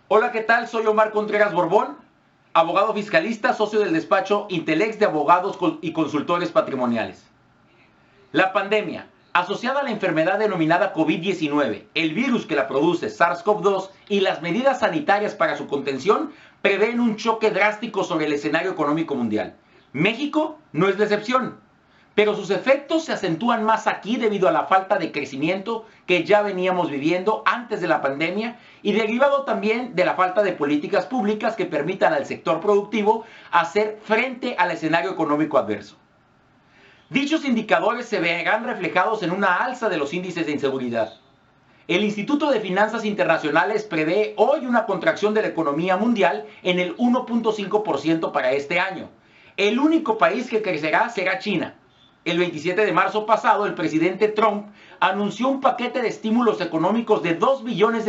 Hola, ¿qué tal? Soy Omar Contreras Borbón, abogado fiscalista, socio del despacho Intelex de Abogados y Consultores Patrimoniales. La pandemia, asociada a la enfermedad denominada COVID-19, el virus que la produce, SARS-CoV-2, y las medidas sanitarias para su contención, prevén un choque drástico sobre el escenario económico mundial. México no es la excepción, pero sus efectos se acentúan más aquí debido a la falta de crecimiento que ya veníamos viviendo antes de la pandemia y derivado también de la falta de políticas públicas que permitan al sector productivo hacer frente al escenario económico adverso. Dichos indicadores se verán reflejados en una alza de los índices de inseguridad. El Instituto de Finanzas Internacionales prevé hoy una contracción de la economía mundial en el 1.5% para este año. El único país que crecerá será China. El 27 de marzo pasado, el presidente Trump anunció un paquete de estímulos económicos de $2 billones,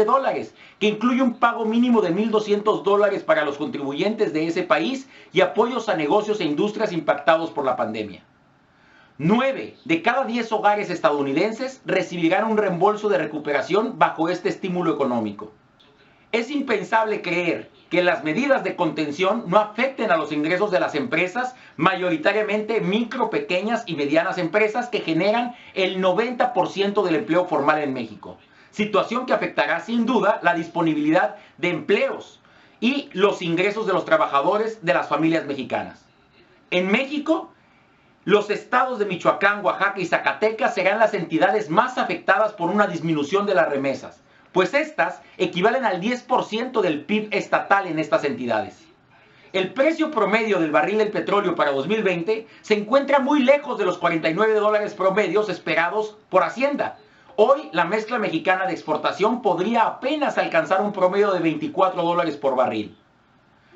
que incluye un pago mínimo de $1,200 para los contribuyentes de ese país y apoyos a negocios e industrias impactados por la pandemia. 9 de cada 10 hogares estadounidenses recibirán un reembolso de recuperación bajo este estímulo económico. Es impensable creer que las medidas de contención no afecten a los ingresos de las empresas, mayoritariamente micro, pequeñas y medianas empresas que generan el 90% del empleo formal en México. Situación que afectará sin duda la disponibilidad de empleos y los ingresos de los trabajadores de las familias mexicanas. En México, los estados de Michoacán, Oaxaca y Zacatecas serán las entidades más afectadas por una disminución de las remesas, pues estas equivalen al 10% del PIB estatal en estas entidades. El precio promedio del barril del petróleo para 2020 se encuentra muy lejos de los $49 promedios esperados por Hacienda. Hoy la mezcla mexicana de exportación podría apenas alcanzar un promedio de $24 por barril.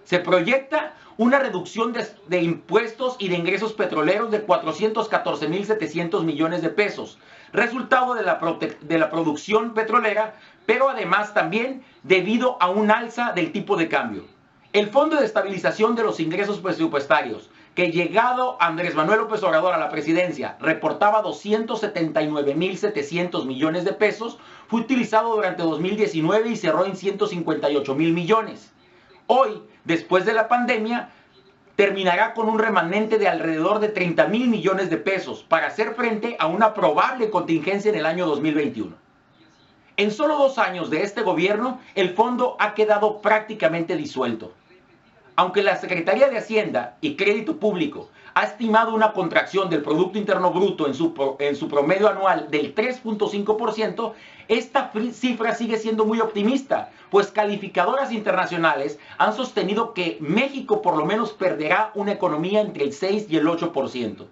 Se proyecta una reducción de impuestos y de ingresos petroleros de 414,700 millones de pesos, resultado de la producción petrolera, pero además también debido a un alza del tipo de cambio. El Fondo de Estabilización de los Ingresos Presupuestarios, que llegado Andrés Manuel López Obrador a la presidencia reportaba 279,700 millones de pesos, fue utilizado durante 2019 y cerró en 158,000 millones. Hoy, después de la pandemia, terminará con un remanente de alrededor de 30,000 millones de pesos para hacer frente a una probable contingencia en el año 2021. En solo 2 años de este gobierno, el fondo ha quedado prácticamente disuelto. Aunque la Secretaría de Hacienda y Crédito Público ha estimado una contracción del Producto Interno Bruto en su promedio anual del 3.5%, esta cifra sigue siendo muy optimista, pues calificadoras internacionales han sostenido que México por lo menos perderá una economía entre el 6 y el 8%.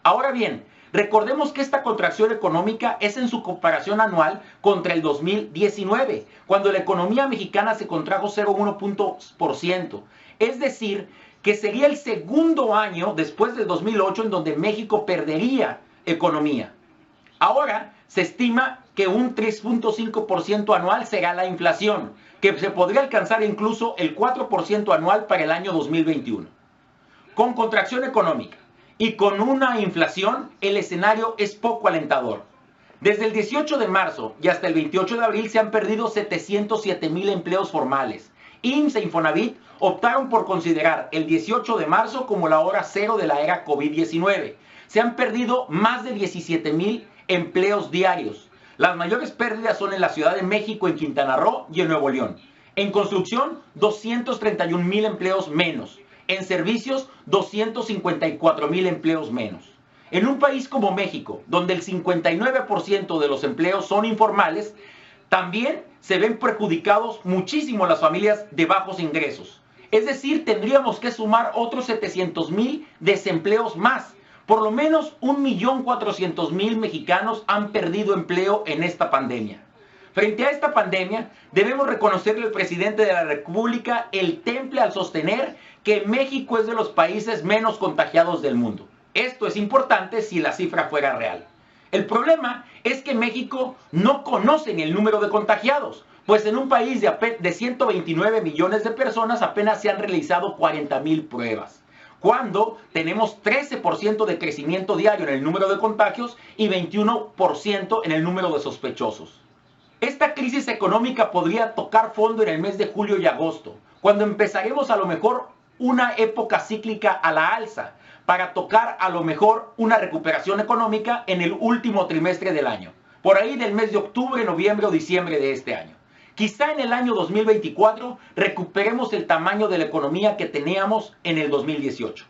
Ahora bien, recordemos que esta contracción económica es en su comparación anual contra el 2019, cuando la economía mexicana se contrajo 0,1%. Es decir, que sería el segundo año después del 2008 en donde México perdería economía. Ahora se estima que un 3.5% anual será la inflación, que se podría alcanzar incluso el 4% anual para el año 2021. Con contracción económica y con una inflación, el escenario es poco alentador. Desde el 18 de marzo y hasta el 28 de abril se han perdido 707,000 empleos formales. IMSS e Infonavit optaron por considerar el 18 de marzo como la hora cero de la era COVID-19. Se han perdido más de 17,000 empleos diarios. Las mayores pérdidas son en la Ciudad de México, en Quintana Roo y en Nuevo León. En construcción, 231,000 empleos menos. En servicios, 254,000 empleos menos. En un país como México, donde el 59% de los empleos son informales, también se ven perjudicados muchísimo las familias de bajos ingresos. Es decir, tendríamos que sumar otros 700,000 desempleos más. Por lo menos 1,400,000 mexicanos han perdido empleo en esta pandemia. Frente a esta pandemia, debemos reconocerle al presidente de la República el temple al sostener que México es de los países menos contagiados del mundo. Esto es importante si la cifra fuera real. El problema es que México no conoce el número de contagiados, pues en un país de 129 millones de personas apenas se han realizado 40,000 pruebas, cuando tenemos 13% de crecimiento diario en el número de contagios y 21% en el número de sospechosos. Esta crisis económica podría tocar fondo en el mes de julio y agosto, cuando empezaremos a lo mejor una época cíclica a la alza, para tocar a lo mejor una recuperación económica en el último trimestre del año, por ahí del mes de octubre, noviembre o diciembre de este año. Quizá en el año 2024 recuperemos el tamaño de la economía que teníamos en el 2018.